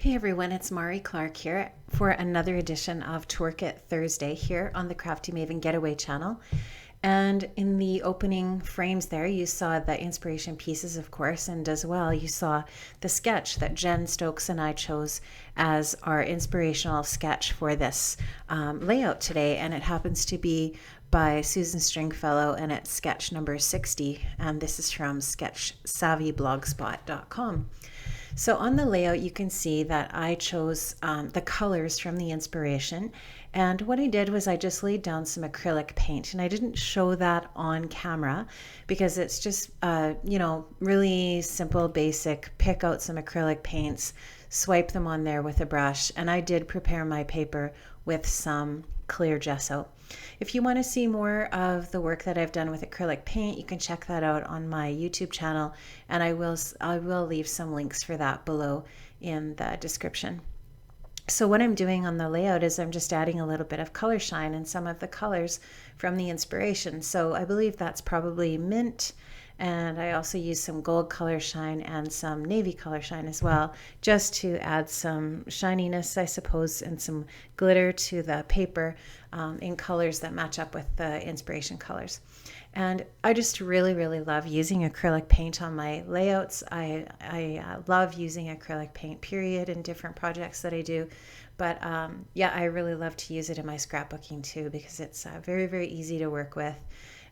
Hey everyone, it's Mari Clarke here for another edition of Twerk It Thursday here on the Crafty Maven Getaway channel. And in the opening frames there, you saw the inspiration pieces, of course, and as well, you saw the sketch that Jen Stokes and I chose as our inspirational sketch for this layout today. And it happens to be by Susan Stringfellow, and it's sketch number 60. And this is from sketchsavvyblogspot.com. So on the layout, you can see that I chose the colors from the inspiration. And what I did was I just laid down some acrylic paint, and I didn't show that on camera because it's just, really simple, basic. Pick out some acrylic paints, swipe them on there with a brush. And I did prepare my paper with some clear gesso. If you want to see more of the work that I've done with acrylic paint, you can check that out on my YouTube channel, and I will leave some links for that below in the description. So what I'm doing on the layout is I'm just adding a little bit of color shine in some of the colors from the inspiration. So I believe that's probably mint, and I also use some gold color shine and some navy color shine as well, just to add some shininess, I suppose, and some glitter to the paper in colors that match up with the inspiration colors. And I just really, really love using acrylic paint on my layouts. I love using acrylic paint, period, in different projects that I do. But I really love to use it in my scrapbooking too, because it's very, very easy to work with.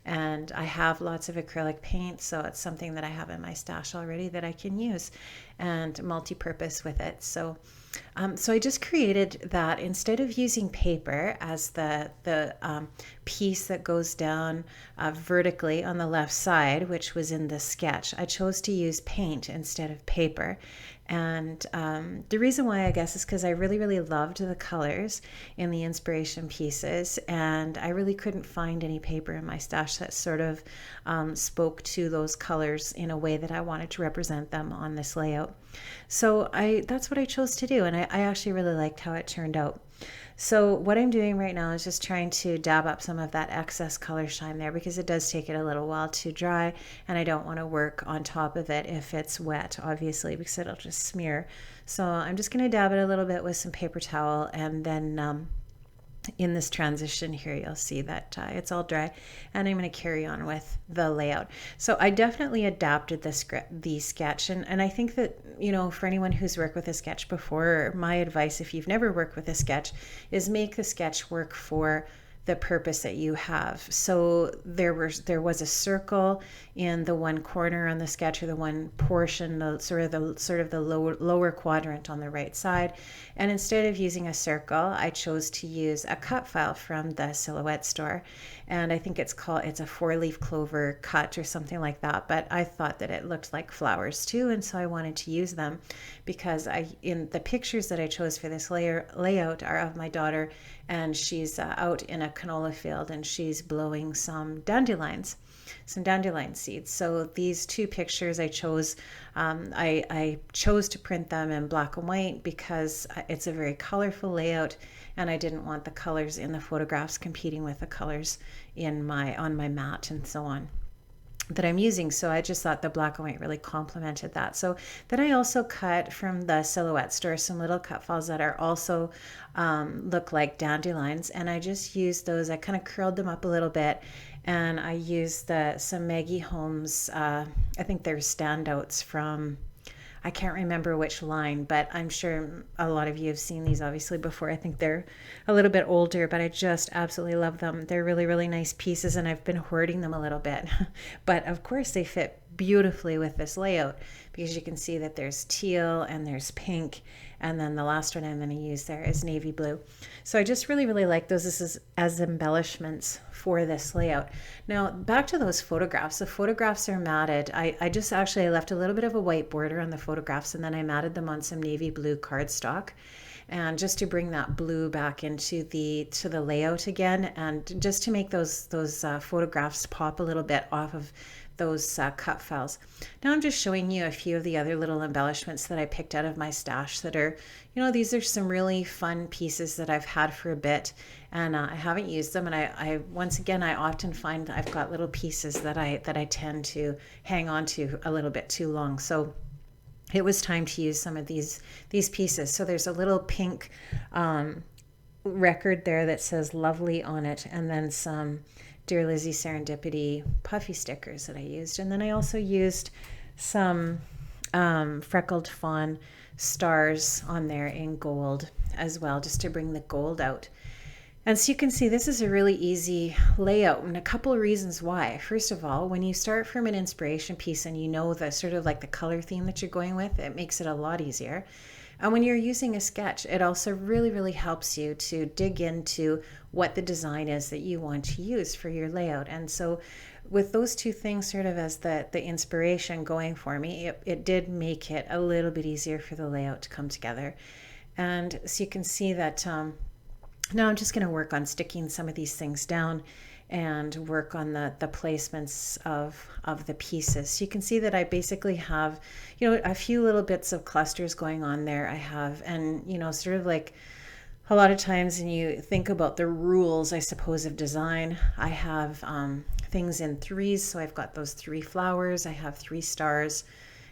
And I have lots of acrylic paint, so it's something that I have in my stash already that I can use and multi-purpose with it. So I just created that instead of using paper as the piece that goes down vertically on the left side, which was in the sketch. I chose to use paint instead of paper. And the reason why, I guess, is because I really, really loved the colors in the inspiration pieces, and I really couldn't find any paper in my stash that sort of spoke to those colors in a way that I wanted to represent them on this layout. So that's what I chose to do, and I actually really liked how it turned out. So what I'm doing right now is just trying to dab up some of that excess color shine there, because it does take it a little while to dry, and I don't want to work on top of it if it's wet, obviously, because it'll just smear. So I'm just going to dab it a little bit with some paper towel, and then in this transition here, you'll see that it's all dry, and I'm going to carry on with the layout. So I definitely adapted the sketch, and I think that, for anyone who's worked with a sketch before, my advice, if you've never worked with a sketch, is make the sketch work for the purpose that you have. So there was a circle in the one corner on the sketch, or the one portion, the lower quadrant on the right side. And instead of using a circle, I chose to use a cut file from the Silhouette store. And I think it's a 4-leaf clover cut or something like that. But I thought that it looked like flowers too, and so I wanted to use them because in the pictures that I chose for this layout are of my daughter, and she's out in a canola field, and she's blowing some dandelion seeds. So these two pictures I chose to print them in black and white because it's a very colorful layout, and I didn't want the colors in the photographs competing with the colors on my mat and so on that I'm using. So I just thought the black and white really complemented that. So then I also cut from the Silhouette store some little cut files that are also look like dandelions, and I just used those. I kind of curled them up a little bit, and I used some Maggie Holmes, I think they're standouts from, I can't remember which line, but I'm sure a lot of you have seen these obviously before. I think they're a little bit older, but I just absolutely love them. They're really, really nice pieces, and I've been hoarding them a little bit. But of course they fit beautifully with this layout, because you can see that there's teal and there's pink, and then the last one I'm going to use there is navy blue. So I just really, really like those as embellishments for this layout. Now back to those photographs. The photographs are matted. I left a little bit of a white border on the photographs, and then I matted them on some navy blue cardstock, and just to bring that blue back into the layout again, and just to make those photographs pop a little bit off of those cut files. Now I'm just showing you a few of the other little embellishments that I picked out of my stash that are, these are some really fun pieces that I've had for a bit, and I haven't used them. And I once again, I often find that I've got little pieces that I tend to hang on to a little bit too long. So it was time to use some of these pieces. So there's a little pink record there that says lovely on it, and then some Dear Lizzie Serendipity puffy stickers that I used. And then I also used some freckled fawn stars on there in gold as well, just to bring the gold out. And so you can see this is a really easy layout, and a couple of reasons why. First of all, when you start from an inspiration piece and you know the sort of like the color theme that you're going with, it makes it a lot easier. And when you're using a sketch, it also really, really helps you to dig into what the design is that you want to use for your layout. And so with those two things sort of as the inspiration going for me, it did make it a little bit easier for the layout to come together. And so you can see that now I'm just going to work on sticking some of these things down and work on the placements of the pieces. So you can see that I basically have, a few little bits of clusters going on there. I have, and, sort of like a lot of times when you think about the rules, I suppose, of design, I have things in threes. So I've got those 3 flowers, I have 3 stars,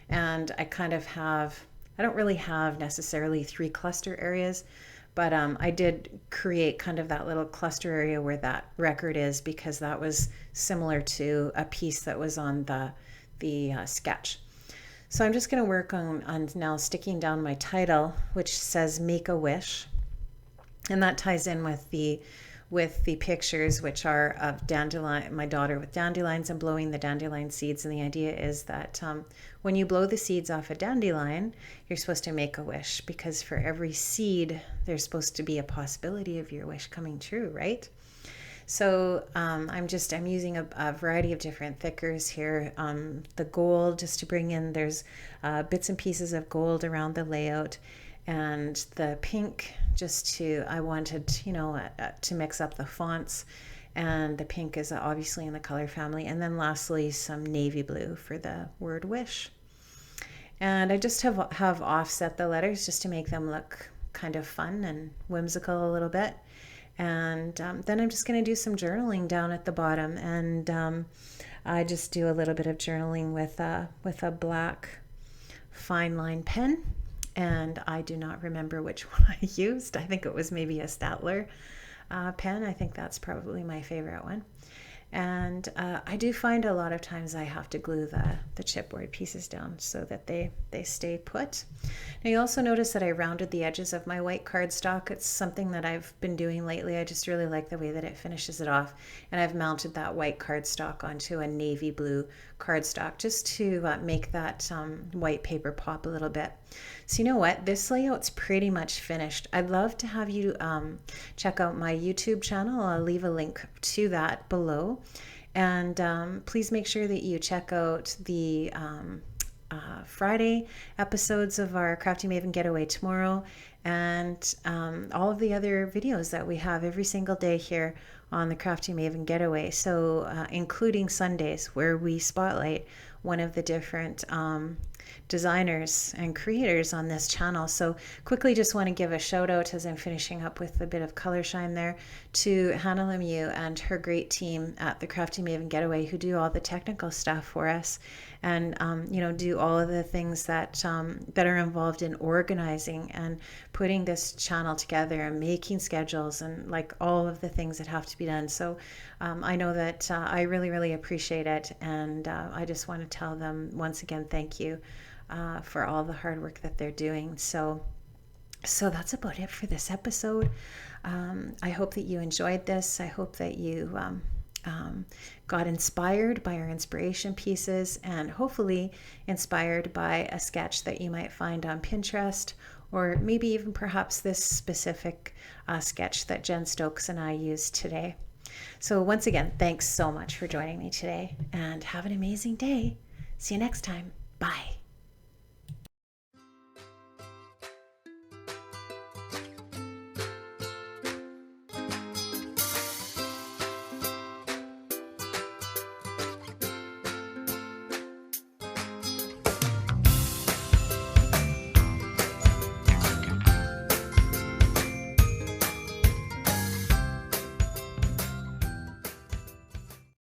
and I don't really have necessarily 3 cluster areas. But I did create kind of that little cluster area where that record is, because that was similar to a piece that was on the sketch. So I'm just going to work on now sticking down my title, which says Make a Wish. And that ties in with the pictures, which are of dandelion, my daughter with dandelions and blowing the dandelion seeds. And the idea is that when you blow the seeds off a dandelion, you're supposed to make a wish, because for every seed, there's supposed to be a possibility of your wish coming true, right? So I'm using a variety of different thickers here. The gold, just to bring in, there's bits and pieces of gold around the layout. And the pink, I wanted, to mix up the fonts. And the pink is obviously in the color family. And then lastly, some navy blue for the word wish. And I just have offset the letters just to make them look kind of fun and whimsical a little bit. And then I'm just going to do some journaling down at the bottom. And I just do a little bit of journaling with a black fine line pen. And I do not remember which one I used. I think it was maybe a Statler pen. I think that's probably my favorite one. And I do find a lot of times I have to glue the chipboard pieces down so that they stay put. Now you also notice that I rounded the edges of my white cardstock. It's something that I've been doing lately. I just really like the way that it finishes it off. And I've mounted that white cardstock onto a navy blue cardstock just to make that white paper pop a little bit. So you know what? This layout's pretty much finished. I'd love to have you check out my YouTube channel. I'll leave a link to that below. And please make sure that you check out the Friday episodes of our Crafty Maven Getaway tomorrow, and all of the other videos that we have every single day here on the Crafty Maven Getaway. So including Sundays, where we spotlight one of the different designers and creators on this channel. So quickly just want to give a shout out, as I'm finishing up with a bit of color shine there, to Hannah Lemieux and her great team at the Crafty Maven Getaway, who do all the technical stuff for us, and do all of the things that are involved in organizing and putting this channel together and making schedules and like all of the things that have to be done. So I know that I really, really appreciate it, and I just want to tell them once again, thank you for all the hard work that they're doing. So that's about it for this episode. I hope that you enjoyed this. I hope that you got inspired by our inspiration pieces, and hopefully inspired by a sketch that you might find on Pinterest, or maybe even perhaps this specific sketch that Jen Stokes and I used today. So once again, thanks so much for joining me today, and have an amazing day. See you next time. Bye.